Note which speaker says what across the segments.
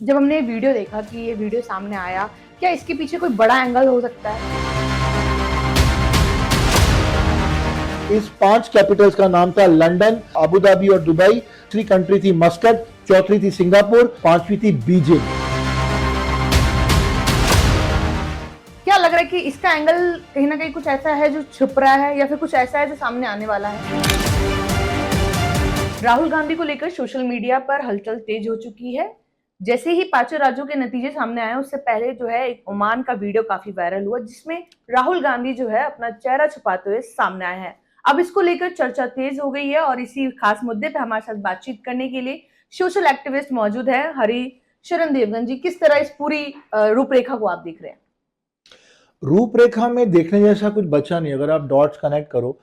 Speaker 1: जब हमने ये वीडियो देखा कि ये वीडियो सामने आया, क्या इसके पीछे कोई बड़ा एंगल हो सकता है?
Speaker 2: इस 5 कैपिटल्स का नाम था लंदन, अबू धाबी और दुबई। 3 कंट्री थी मस्कट, चौथी थी सिंगापुर, 5वीं थी बीजिंग।
Speaker 1: क्या लग रहा है कि इसका एंगल कहीं ना कहीं कुछ ऐसा है जो छुप रहा है या फिर कुछ ऐसा है जो सामने आने वाला है? राहुल गांधी को लेकर सोशल मीडिया पर हलचल तेज हो चुकी है। जैसे ही पांचों राज्यों के नतीजे सामने आए उससे पहले जो है एक ओमान का वीडियो काफी वायरल हुआ जिसमें राहुल गांधी जो है अपना चेहरा छुपाते हुए सामने आए हैं। अब इसको लेकर चर्चा तेज हो गई है और इसी खास मुद्दे पे हमारे साथ बातचीत करने के लिए सोशल एक्टिविस्ट मौजूद है हरी शरण देवगन जी। किस तरह इस पूरी रूपरेखा को आप देख रहे हैं?
Speaker 2: रूपरेखा में देखने जैसा कुछ बचा नहीं। अगर आप डॉट्स कनेक्ट करो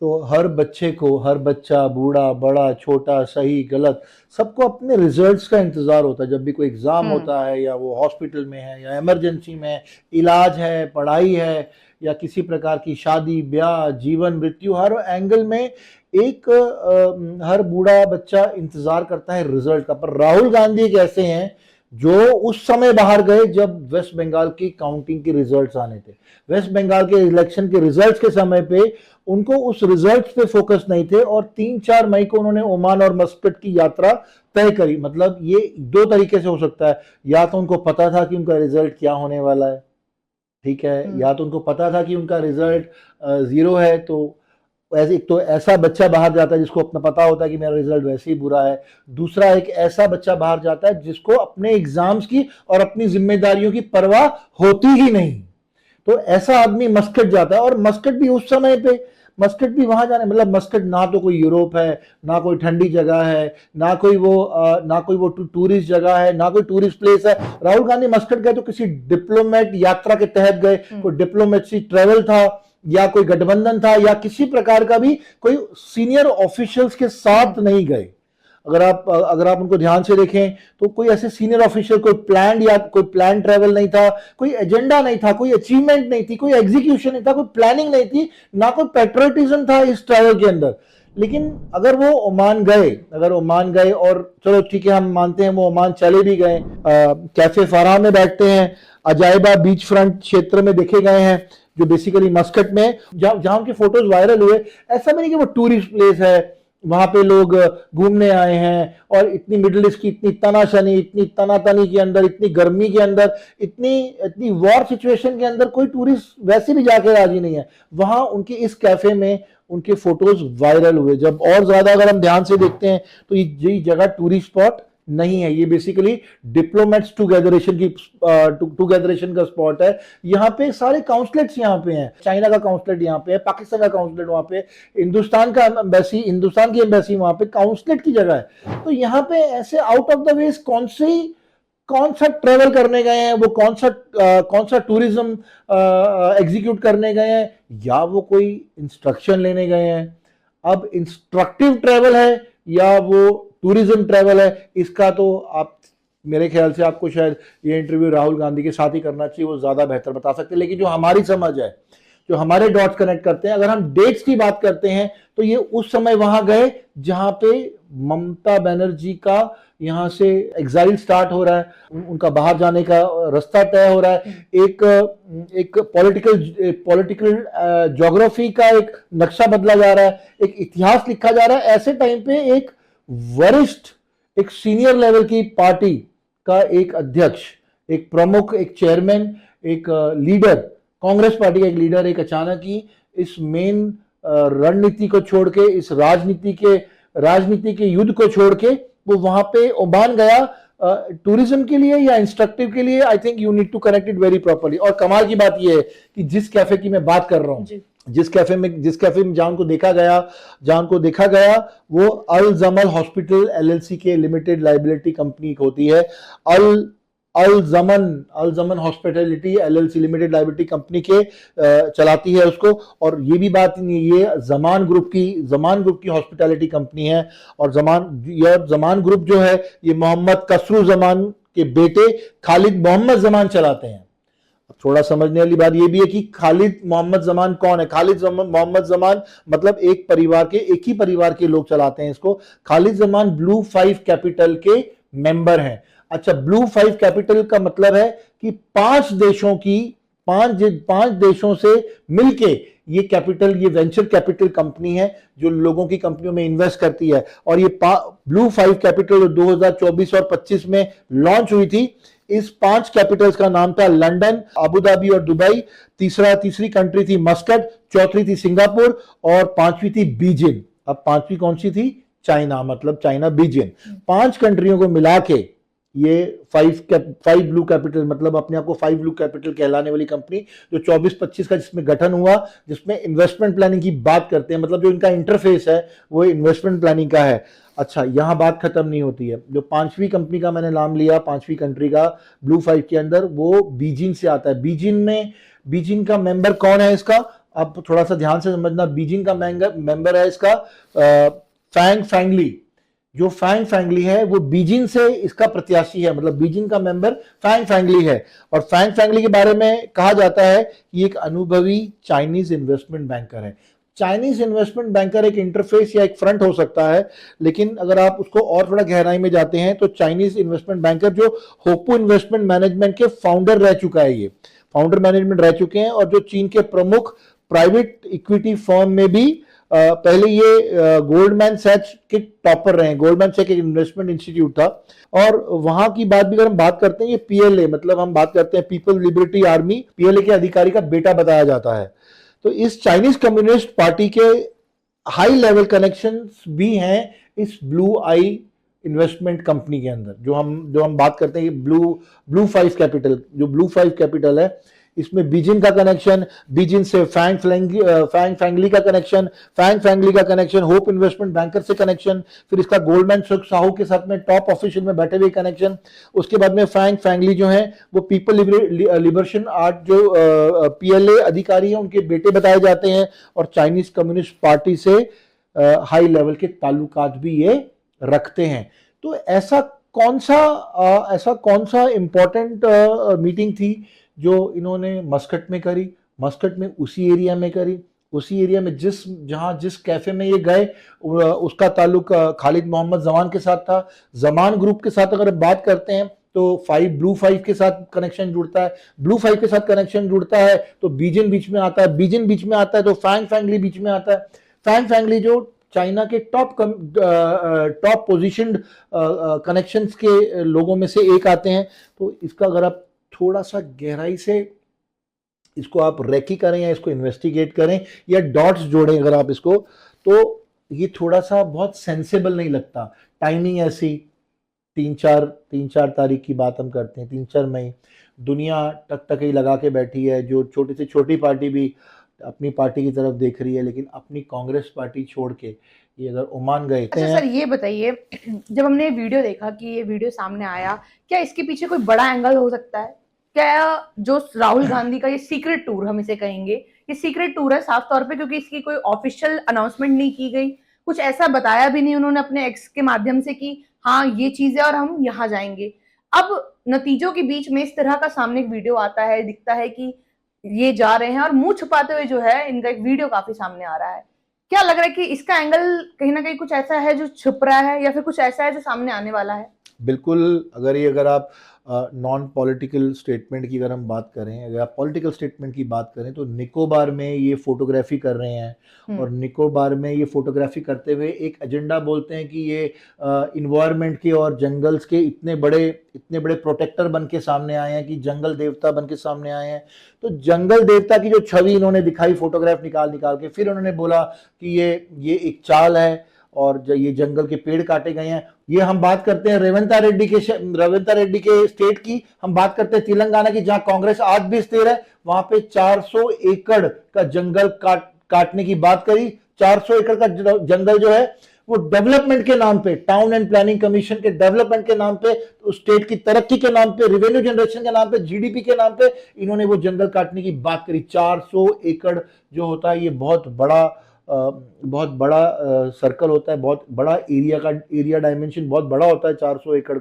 Speaker 2: तो हर बच्चे को, हर बच्चा, बूढ़ा बड़ा छोटा, सही गलत, सबको अपने रिजल्ट्स का इंतजार होता है। जब भी कोई एग्जाम होता है या वो हॉस्पिटल में है या इमरजेंसी में है, इलाज है, पढ़ाई है या किसी प्रकार की शादी ब्याह, जीवन मृत्यु, हर एंगल में एक हर बूढ़ा बच्चा इंतजार करता है रिजल्ट का। पर राहुल गांधी एक ऐसे हैं जो उस समय बाहर गए जब वेस्ट बंगाल की काउंटिंग के रिजल्ट्स आने थे। वेस्ट बंगाल के इलेक्शन के रिजल्ट्स के समय पे उनको उस रिजल्ट्स पे फोकस नहीं थे और 3-4 मई को उन्होंने ओमान और मस्कट की यात्रा तय करी। मतलब ये दो तरीके से हो सकता है, या तो उनको पता था कि उनका रिजल्ट क्या होने वाला है, ठीक है, या तो उनको पता था कि उनका रिजल्ट 0 है, तो ऐसे एक तो ऐसा बच्चा बाहर जाता है जिसको अपना पता होता है कि मेरा रिजल्ट वैसे ही बुरा है। दूसरा एक ऐसा बच्चा बाहर जाता है जिसको अपने एग्जाम्स की और अपनी जिम्मेदारियों की परवाह होती ही नहीं। तो ऐसा आदमी मस्कट जाता है और मस्कट भी उस समय पे, मस्कट भी वहां जाने, मतलब मस्कट ना तो कोई यूरोप है, ना कोई ठंडी जगह है, ना कोई वो टूरिस्ट जगह है, ना कोई टूरिस्ट प्लेस है। राहुल गांधी मस्कट गए तो किसी डिप्लोमेट यात्रा के तहत गए, कोई डिप्लोमेसी ट्रेवल था या कोई गठबंधन था या किसी प्रकार का भी कोई सीनियर ऑफिशियल्स के साथ नहीं गए। अगर आप उनको ध्यान से देखें तो कोई ऐसे सीनियर ऑफिशियल, कोई प्लान ट्रैवल नहीं था, कोई एजेंडा नहीं था, कोई अचीवमेंट नहीं थी, कोई एग्जीक्यूशन नहीं था, कोई प्लानिंग नहीं थी, ना कोई पेट्रियटिज्म था इस ट्रैवल के अंदर। लेकिन अगर ओमान गए और चलो ठीक है, हम मानते हैं वो ओमान चले भी गए, कैफे फराह में बैठते हैं, अजायबा बीच फ्रंट क्षेत्र में देखे गए हैं जो बेसिकली मस्कट में, जहां उनके फोटोज वायरल हुए। ऐसा भी नहीं कि वो टूरिस्ट प्लेस है, वहां पे लोग घूमने आए हैं और इतनी मिडिल ईस्ट की इतनी तनाशनी, इतनी तनातनी के अंदर, इतनी गर्मी के अंदर, इतनी इतनी वॉर सिचुएशन के अंदर कोई टूरिस्ट वैसे भी जाके राजी नहीं है। वहां उनके इस कैफे में उनके फोटोज वायरल हुए। जब और ज्यादा अगर हम ध्यान से देखते हैं तो ये जगह टूरिस्ट स्पॉट नहीं है, ये बेसिकली डिप्लोमेट्स टूगेदरेशन का स्पॉट है। यहाँ पे सारे काउंसलेट्स यहाँ पे हैं, चाइना का काउंसलेट यहाँ पे है, पाकिस्तान का काउंसलेट वहाँ पे, हिंदुस्तान की एम्बेसी वहाँ पे, काउंसलेट की जगह है। तो यहाँ पे ऐसे आउट ऑफ द वे कौन सा ट्रेवल करने गए हैं, वो कौन सा टूरिज्म एग्जीक्यूट करने गए हैं, या वो कोई इंस्ट्रक्शन लेने गए हैं। अब इंस्ट्रक्टिव ट्रेवल है या वो टूरिज्म ट्रेवल है, इसका तो आप, मेरे ख्याल से आपको शायद ये इंटरव्यू राहुल गांधी के साथ ही करना चाहिए, वो ज्यादा बेहतर बता सकते हैं। लेकिन जो हमारी समझ है, जो हमारे डॉट्स कनेक्ट करते हैं, अगर हम डेट्स की बात करते हैं तो ये उस समय वहां गए जहां पे ममता बनर्जी का यहां से एग्जाइल स्टार्ट हो रहा है, उनका बाहर जाने का रास्ता तय हो रहा है, एक पॉलिटिकल ज्योग्राफी का एक नक्शा बदला जा रहा है, एक इतिहास लिखा जा रहा है। ऐसे टाइम पे एक सीनियर लेवल की पार्टी का एक अध्यक्ष, एक प्रमुख, एक चेयरमैन, एक लीडर, कांग्रेस पार्टी का एक लीडर, एक अचानक ही इस मेन रणनीति को छोड़ के, इस राजनीति के युद्ध को छोड़ के वो वहां पे ओमान गया टूरिज्म के लिए या इंस्ट्रक्टिव के लिए। I think you need to connect it very properly. और कमाल की बात यह है कि जिस कैफे की मैं बात कर रहा हूं, जिस कैफे में जहां को देखा गया वो अल जमल हॉस्पिटल एलएलसी के लिमिटेड लाइबिलिटी कंपनी होती है। अल जमन hospitality LLC limited liability company के चलाती है उसको। और ये भी बात नहीं, ये जमान ग्रुप की हॉस्पिटैलिटी कंपनी है। और जमान ग्रुप जो है ये मोहम्मद कसरू जमान के बेटे खालिद मोहम्मद जमान चलाते हैं। थोड़ा समझने वाली बात यह भी है कि खालिद मोहम्मद जमान कौन है। खालिद मोहम्मद जमान मतलब एक ही परिवार के लोग चलाते हैं इसको। खालिद जमान ब्लू 5 कैपिटल के मेंबर हैं। अच्छा, ब्लू 5 कैपिटल का मतलब है कि पांच देशों से मिलके ये कैपिटल, ये वेंचर कैपिटल कंपनी है जो लोगों की कंपनियों में इन्वेस्ट करती है। और ये ब्लू 5 कैपिटल 2024 और 25 में लॉन्च हुई थी। इस 5 कैपिटल्स का नाम था लंदन, अबू धाबी और दुबई। तीसरी कंट्री थी मस्कट, चौथी थी सिंगापुर और पांचवी थी बीजिंग। अब पांचवी कौन सी थी? चाइना, मतलब चाइना बीजिंग। 5 कंट्रियों को मिला के ये 5 ब्लू कैपिटल, मतलब अपने आप को 5 ब्लू कैपिटल कहलाने वाली कंपनी जो 24-25 का जिसमें गठन हुआ, जिसमें इन्वेस्टमेंट प्लानिंग की बात करते हैं, मतलब जो इनका इंटरफेस है वो इन्वेस्टमेंट प्लानिंग का है। अच्छा, यहां बात खत्म नहीं होती है। जो 5वीं कंपनी का मैंने नाम लिया, 5वीं कंट्री का ब्लू 5 के अंदर, वो बीजिंग से आता है। बीजिंग का मेंबर कौन है इसका? अब थोड़ा सा ध्यान से समझना। बीजिंग का मेंबर है इसका फैंग फैंगली। जो फैंग फैंगली है वो बीजिंग से इसका प्रत्याशी है, मतलब बीजिंग का मेंबर फैंग फैंगली है। और फैंग फैंगली के बारे में कहा जाता है कि एक अनुभवी चाइनीज इन्वेस्टमेंट बैंकर है। चाइनीज इन्वेस्टमेंट बैंकर एक इंटरफेस या एक फ्रंट हो सकता है, लेकिन अगर आप उसको और थोड़ा गहराई में जाते हैं तो चाइनीज इन्वेस्टमेंट बैंकर जो होपू इन्वेस्टमेंट मैनेजमेंट के फाउंडर रह चुका है, ये फाउंडर मैनेजमेंट रह चुके हैं। और जो चीन के प्रमुख प्राइवेट इक्विटी फर्म में भी पहले ये गोल्डमैन सैक्स के टॉपर रहे हैं। गोल्डमैन सैक्स एक इन्वेस्टमेंट इंस्टीट्यूट था। और वहां की बात भी अगर हम बात करते हैं, ये पीएलए, मतलब हम बात करते हैं पीपल लिबर्टी आर्मी, पीएलए के अधिकारी का बेटा बताया जाता है। तो इस चाइनीज कम्युनिस्ट पार्टी के हाई लेवल कनेक्शंस भी हैं इस ब्लू आई इन्वेस्टमेंट कंपनी के अंदर। जो हम बात करते हैं ब्लू 5 कैपिटल, जो ब्लू 5 कैपिटल है, इसमें बीजिंग का कनेक्शन, बीजिंग से फैंग फैंगली का कनेक्शन, फैंग फैंगली का कनेक्शन होप इन्वेस्टमेंट बैंकर से कनेक्शन, फिर इसका गोल्डमैन साहू के साथ में टॉप ऑफिशियल में बैठे हुए कनेक्शन। उसके बाद में फैंग फैंगली जो है वो पीपल लिबरेशन आर्ट जो पीएलए अधिकारी हैं उनके बेटे बताए जाते हैं। और चाइनीज कम्युनिस्ट पार्टी से हाई लेवल के ताल्लुकात भी ये रखते हैं। तो ऐसा कौन सा इंपॉर्टेंट मीटिंग थी जो इन्होंने मस्कट में करी? मस्कट में उसी एरिया में करी, उसी एरिया में जिस कैफे में ये गए उसका ताल्लुक खालिद मोहम्मद जमान के साथ था। जमान ग्रुप के साथ अगर बात करते हैं तो ब्लू 5 के साथ कनेक्शन जुड़ता है। ब्लू 5 के साथ कनेक्शन जुड़ता है तो बीजिंग बीच में आता है, बीजिंग बीच में आता है तो फैंग फैंगली बीच में आता है। फैंग फैंगली जो चाइना के टॉप पोजीशनड कनेक्शंस के लोगों में से एक आते हैं। तो इसका अगर आप थोड़ा सा गहराई से इसको आप रेकी करें या इसको इन्वेस्टिगेट करें या डॉट्स जोड़ें अगर आप इसको, तो ये थोड़ा सा बहुत सेंसेबल नहीं लगता। टाइमिंग ऐसी, 3-4 तारीख की बात हम करते हैं, 3-4 मई, दुनिया टकटकी लगा के बैठी है। जो छोटी से छोटी पार्टी भी अपनी पार्टी की तरफ देख रही है, लेकिन अपनी कांग्रेस पार्टी छोड़ के ये अगर ओमान गए।
Speaker 1: अच्छा सर, ये बताइए, जब हमने वीडियो देखा कि ये वीडियो सामने आया, क्या इसके पीछे कोई बड़ा एंगल हो सकता है? क्या जो राहुल गांधी का ये सीक्रेट टूर, हम इसे कहेंगे, ये सीक्रेट टूर है साफ तौर पे, क्योंकि इसकी कोई ऑफिशियल अनाउंसमेंट नहीं की गई, कुछ ऐसा बताया भी नहीं उन्होंने अपने एक्स के माध्यम से कि हाँ ये चीज है और हम यहाँ जाएंगे। अब नतीजों के बीच में इस तरह का सामने एक वीडियो आता है, दिखता है कि ये जा रहे हैं और मुंह छुपाते हुए जो है इनका एक वीडियो काफी सामने आ रहा है। क्या लग रहा है कि इसका एंगल कहीं ना कहीं कुछ ऐसा है जो छुप रहा है, या फिर कुछ ऐसा है जो सामने आने वाला है?
Speaker 2: बिल्कुल, अगर आप नॉन पॉलिटिकल स्टेटमेंट की अगर हम बात करें, अगर आप पॉलिटिकल स्टेटमेंट की बात करें, तो निकोबार में ये फोटोग्राफी कर रहे हैं। और निकोबार में ये फोटोग्राफी करते हुए एक एजेंडा बोलते हैं कि ये इन्वायरमेंट के और जंगल्स के इतने बड़े प्रोटेक्टर बन के सामने आए हैं, कि जंगल देवता बन के सामने आए हैं। तो जंगल देवता की जो छवि इन्होंने दिखाई फोटोग्राफ निकाल के, फिर उन्होंने बोला कि ये एक चाल है और ये जंगल के पेड़ काटे गए हैं। ये हम बात करते हैं रेवंता रेड्डी के स्टेट की, हम बात करते हैं तेलंगाना की, जहां कांग्रेस आज भी स्थिर है। वहां पे 400 एकड़ का जंगल काटने की बात करी। 400 एकड़ का जंगल जो है वो डेवलपमेंट के नाम पे, टाउन एंड प्लानिंग कमीशन के डेवलपमेंट के नाम पे, स्टेट की तरक्की के नाम पे, रेवेन्यू जनरेशन के नाम पे, जीडीपी के नाम पे इन्होंने वो जंगल काटने की बात करी। 400 एकड़ जो होता है ये बहुत बड़ा सर्कल होता है, बहुत बड़ा एरिया डायमेंशन बहुत बड़ा होता है। 400 एकड़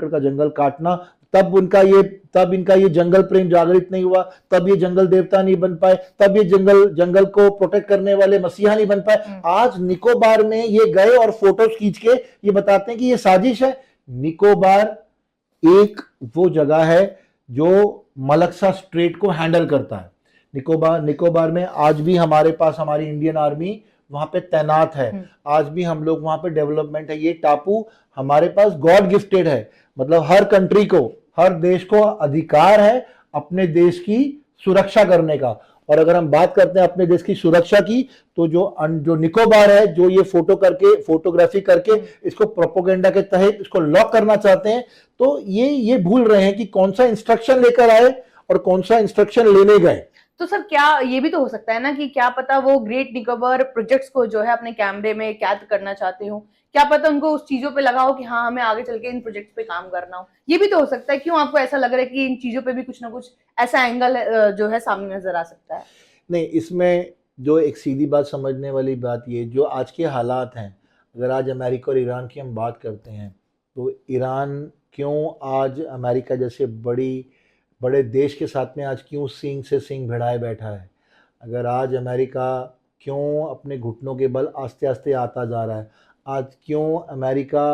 Speaker 2: का जंगल काटना, तब इनका ये जंगल प्रेम जागृत नहीं हुआ, तब ये जंगल देवता नहीं बन पाए, तब ये जंगल को प्रोटेक्ट करने वाले मसीहा नहीं बन पाए। आज निकोबार में ये गए और फोटोज खींच के ये बताते हैं कि ये साजिश है। निकोबार एक वो जगह है जो मलक्सा स्ट्रेट को हैंडल करता है। निकोबार में आज भी हमारे पास हमारी इंडियन आर्मी वहां पे तैनात है, आज भी हम लोग वहां पे डेवलपमेंट है। ये टापू हमारे पास गॉड गिफ्टेड है, मतलब हर कंट्री को, हर देश को अधिकार है अपने देश की सुरक्षा करने का। और अगर हम बात करते हैं अपने देश की सुरक्षा की, तो जो निकोबार है, जो ये फोटोग्राफी करके इसको प्रोपोगेंडा के तहत इसको लॉक करना चाहते हैं, तो ये भूल रहे हैं कि कौन सा इंस्ट्रक्शन लेकर आए और कौन सा इंस्ट्रक्शन लेने गए।
Speaker 1: तो सर क्या ये भी तो हो सकता है ना कि क्या पता वो ग्रेट निकोबार प्रोजेक्ट्स को जो है अपने कैमरे में कैद करना चाहते हो, क्या पता उनको उस चीजों पे लगा हो कि हाँ हमें आगे चल के इन प्रोजेक्ट्स पे काम करना हो। ये भी तो हो सकता है। क्यों आपको ऐसा लग रहा है कि इन चीजों पे भी कुछ ना कुछ ऐसा एंगल जो है सामने नजर आ सकता है?
Speaker 2: नहीं, इसमें जो एक सीधी बात समझने वाली बात ये, जो आज के हालात हैं, अगर आज अमेरिका और ईरान की हम बात करते हैं, तो ईरान क्यों आज अमेरिका जैसे बड़े देश के साथ में आज क्यों सींग से सींग भिड़ाए बैठा है? अगर आज अमेरिका क्यों अपने घुटनों के बल आस्ते आस्ते आता जा रहा है? आज क्यों अमेरिका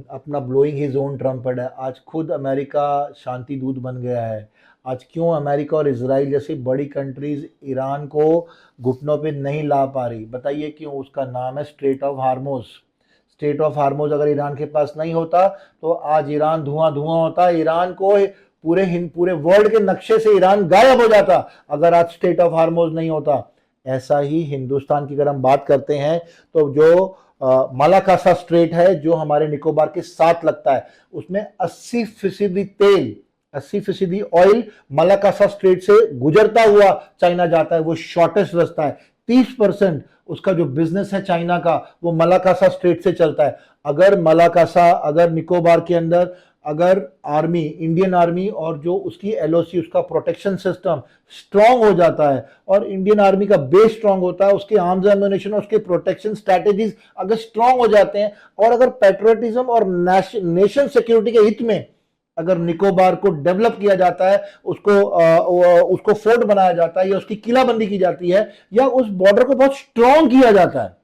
Speaker 2: अपना ब्लोइंग हिज ओन ट्रम्पेट है? आज खुद अमेरिका शांति दूत बन गया है। आज क्यों अमेरिका और इजराइल जैसी बड़ी कंट्रीज ईरान को घुटनों पे नहीं ला पा रही? बताइए क्यों? उसका नाम है स्ट्रेट ऑफ हार्मोज। स्ट्रेट ऑफ हार्मोज अगर ईरान के पास नहीं होता तो आज ईरान धुआं धुआं होता। ईरान को पूरे वर्ल्ड के नक्शे से ईरान गायब हो जाता अगर आज स्ट्रेट ऑफ हार्मोज नहीं होता। ऐसा ही हिंदुस्तान की अगर हम बात करते हैं, तो जो मलाकासा स्ट्रेट है, जो हमारे निकोबार के साथ लगता है, उसमें 80% तेल, 80% ऑयल मलाकासा स्ट्रेट से गुजरता हुआ चाइना जाता है। वो शॉर्टेस्ट रास्ता है। 30% उसका जो बिजनेस है चाइना का, वो मलाकासा स्ट्रेट से चलता है। अगर निकोबार के अंदर अगर आर्मी, इंडियन आर्मी और जो उसकी एलओसी, उसका प्रोटेक्शन सिस्टम स्ट्रांग हो जाता है, और इंडियन आर्मी का बेस स्ट्रांग होता है, उसके आर्म्स एम्युनिशन, उसके प्रोटेक्शन स्ट्रैटेजीज अगर स्ट्रांग हो जाते हैं, और अगर पेट्रियटिज्म और नेशन सिक्योरिटी के हित में अगर निकोबार को डेवलप किया जाता है, उसको फोर्ट बनाया जाता है, या उसकी किलाबंदी की जाती है, या उस बॉर्डर को बहुत स्ट्रांग किया जाता है,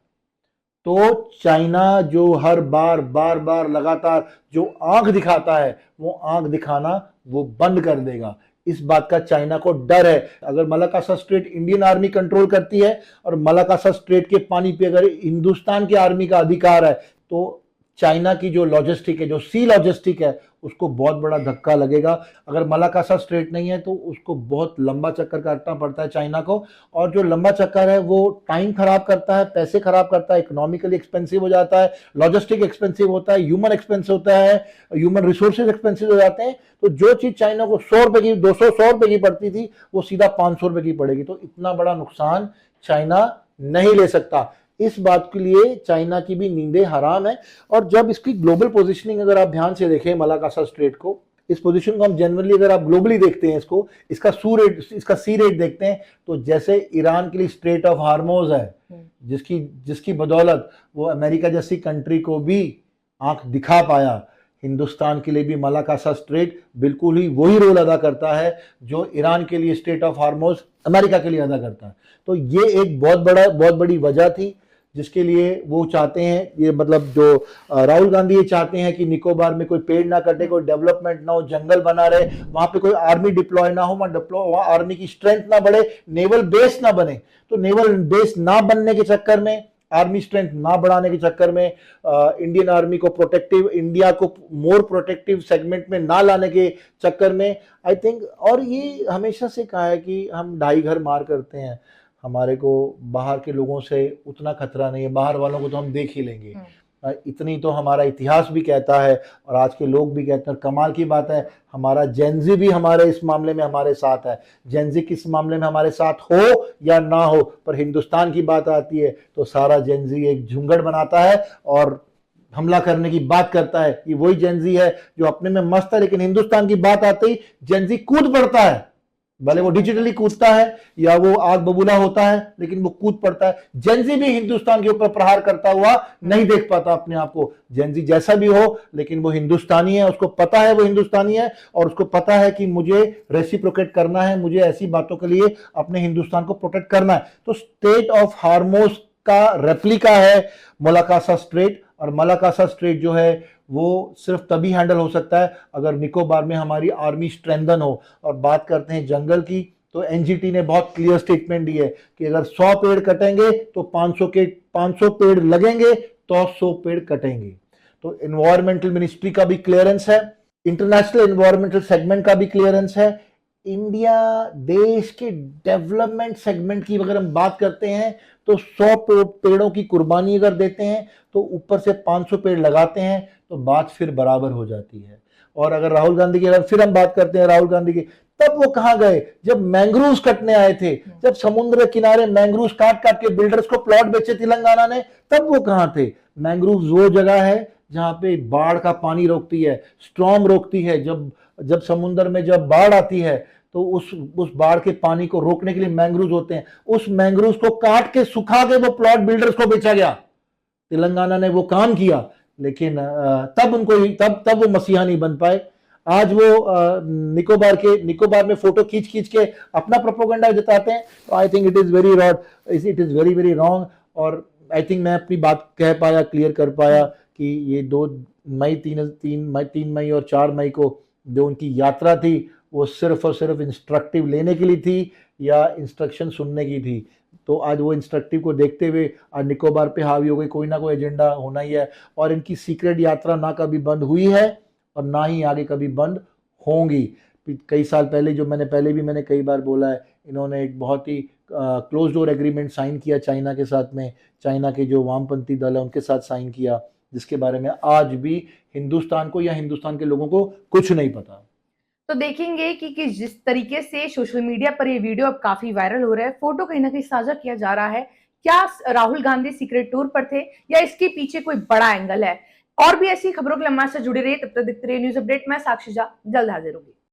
Speaker 2: तो चाइना जो हर बार लगातार जो आंख दिखाता है, वो आंख दिखाना वो बंद कर देगा। इस बात का चाइना को डर है। अगर मलाकासा स्ट्रेट इंडियन आर्मी कंट्रोल करती है, और मलाकासा स्ट्रेट के पानी पे अगर हिंदुस्तान की आर्मी का अधिकार है, तो चाइना की जो लॉजिस्टिक है, जो सी लॉजिस्टिक है, उसको बहुत बड़ा धक्का लगेगा। अगर मलाकासा स्ट्रेट नहीं है तो उसको बहुत लंबा चक्कर काटना पड़ता है चाइना को, और जो लंबा चक्कर है वो टाइम खराब करता है, पैसे खराब करता है, इकोनॉमिकली एक्सपेंसिव हो जाता है, लॉजिस्टिक एक्सपेंसिव होता है, ह्यूमन एक्सपेंसिव होता है, ह्यूमन रिसोर्सेज एक्सपेंसिव हो जाते हैं। तो जो चीज चाइना को 100 रुपए की, 100 रुपए की पड़ती थी, वो सीधा 500 रुपए की पड़ेगी। तो इतना बड़ा नुकसान चाइना नहीं ले सकता। इस बात के लिए चाइना की भी नींदें हराम है। और जब इसकी ग्लोबल पोजीशनिंग अगर आप ध्यान से देखें मलाकासा स्ट्रेट को, इस पोजीशन को हम जनरली अगर आप ग्लोबली देखते हैं, इसका सी रेट देखते हैं, तो जैसे ईरान के लिए स्ट्रेट ऑफ हार्मोज है, जिसकी बदौलत वो अमेरिका जैसी कंट्री को भी आंख दिखा पाया, हिंदुस्तान के लिए भी मलाकासा स्ट्रेट बिल्कुल ही वही रोल अदा करता है जो ईरान के लिए स्ट्रेट ऑफ हार्मोज अमेरिका के लिए अदा करता है। तो ये एक बहुत बड़ी वजह थी जिसके लिए वो चाहते हैं, ये मतलब जो राहुल गांधी ये चाहते हैं कि निकोबार में कोई पेड़ ना कटे, कोई डेवलपमेंट ना हो, जंगल बना रहे, वहां पे कोई आर्मी डिप्लॉय ना हो, वहां आर्मी की स्ट्रेंथ ना बढ़े, नेवल बेस ना बने। तो नेवल बेस ना बनने के चक्कर में, आर्मी स्ट्रेंथ ना बढ़ाने के चक्कर में, इंडियन आर्मी को इंडिया को मोर प्रोटेक्टिव सेगमेंट में ना लाने के चक्कर में, आई थिंक, और ये हमेशा से कहा है कि हम ढाई घर मार करते हैं, हमारे को बाहर के लोगों से उतना खतरा नहीं है, बाहर वालों को तो हम देख ही लेंगे। इतनी तो हमारा इतिहास भी कहता है और आज के लोग भी कहते हैं। कमाल की बात है, हमारा जेनजी भी हमारे इस मामले में हमारे साथ है। जेनजी किस मामले में हमारे साथ हो या ना हो, पर हिंदुस्तान की बात आती है तो सारा जेनजी एक झुंगड़ बनाता है और हमला करने की बात करता है। ये वही जेनजी है जो अपने में मस्त है, लेकिन हिंदुस्तान की बात आते ही जेनजी कूद पड़ता है। भले वो डिजिटली कूदता है या वो आग बबूला होता है, लेकिन वो कूद पड़ता है। जेनजी भी हिंदुस्तान के ऊपर प्रहार करता हुआ नहीं देख पाता अपने आप को। जेनजी जैसा भी हो, लेकिन वो हिंदुस्तानी है, उसको पता है वो हिंदुस्तानी है, और उसको पता है कि मुझे रेसिप्रोकेट करना है, मुझे ऐसी बातों के लिए अपने हिंदुस्तान को प्रोटेक्ट करना है। तो स्ट्रेट ऑफ हार्मोज का रेप्लिका है मलाकासा स्ट्रेट, और मलाकासा स्ट्रेट जो है वो सिर्फ तभी हैंडल हो सकता है अगर निकोबार में हमारी आर्मी स्ट्रेंथन हो। और बात करते हैं जंगल की, तो एनजीटी ने बहुत क्लियर स्टेटमेंट दी है कि अगर 100 पेड़ कटेंगे तो 500 पेड़ लगेंगे, तो 100 पेड़ कटेंगे। तो एनवायरमेंटल मिनिस्ट्री का भी क्लियरेंस है, इंटरनेशनल एनवायरमेंटल सेगमेंट का भी क्लियरेंस है। इंडिया देश के डेवलपमेंट सेगमेंट की अगर हम बात करते हैं तो 100 पेड़ों की कुर्बानी अगर देते हैं तो ऊपर से 500 पेड़ लगाते हैं तो बात फिर बराबर हो जाती है। और अगर राहुल गांधी की, अगर फिर हम बात करते हैं राहुल गांधी की, तब वो कहां गए जब मैंग्रोव्स कटने आए थे, जब समुद्र किनारे मैंग्रोव्स काट काट के बिल्डर्स को प्लॉट बेचे तेलंगाना ने, तब वो कहां थे। मैंग्रोव्स वो जगह है जहां पे बाढ़ का पानी रोकती है, स्टॉर्म रोकती है। जब समुद्र में जब बाढ़ आती है तो उस बाढ़ के पानी को रोकने के लिए मैंग्रोव्स होते हैं। उस मैंग्रोव्स को काट के सुखा के वो प्लॉट बिल्डर्स को बेचा गया। तेलंगाना ने वो काम किया, लेकिन तब वो मसीहा नहीं बन पाए। आज वो निकोबार में फोटो खींच खींच के अपना प्रोपेगेंडा जताते हैं। तो I think it is very rod, it is very very wrong. और आई थिंक मैं अपनी बात कह पाया, क्लियर कर पाया कि ये 3 मई और 4 मई को जो उनकी यात्रा थी वो सिर्फ और सिर्फ इंस्ट्रक्टिव लेने के लिए थी या इंस्ट्रक्शन सुनने की थी। तो आज वो इंस्ट्रक्टिव को देखते हुए आज निकोबार पे हावी हो गई, कोई ना कोई एजेंडा होना ही है। और इनकी सीक्रेट यात्रा ना कभी बंद हुई है और ना ही आगे कभी बंद होंगी। कई साल पहले, जो मैंने कई बार बोला है, इन्होंने एक बहुत ही क्लोज डोर एग्रीमेंट साइन किया चाइना के साथ में। चाइना के जो वामपंथी दल है उनके साथ साइन किया, जिसके बारे में आज भी हिंदुस्तान को या हिंदुस्तान के लोगों को कुछ नहीं पता।
Speaker 1: तो देखेंगे कि जिस तरीके से सोशल मीडिया पर ये वीडियो अब काफी वायरल हो रहा है, फोटो कहीं ना कहीं साझा किया जा रहा है, क्या राहुल गांधी सीक्रेट टूर पर थे या इसके पीछे कोई बड़ा एंगल है। और भी ऐसी खबरों के लिए हमारे साथ जुड़े रहिए। तब तक देखते रहिए न्यूज अपडेट। मैं साक्षी झा जल्द हाजिर होगी।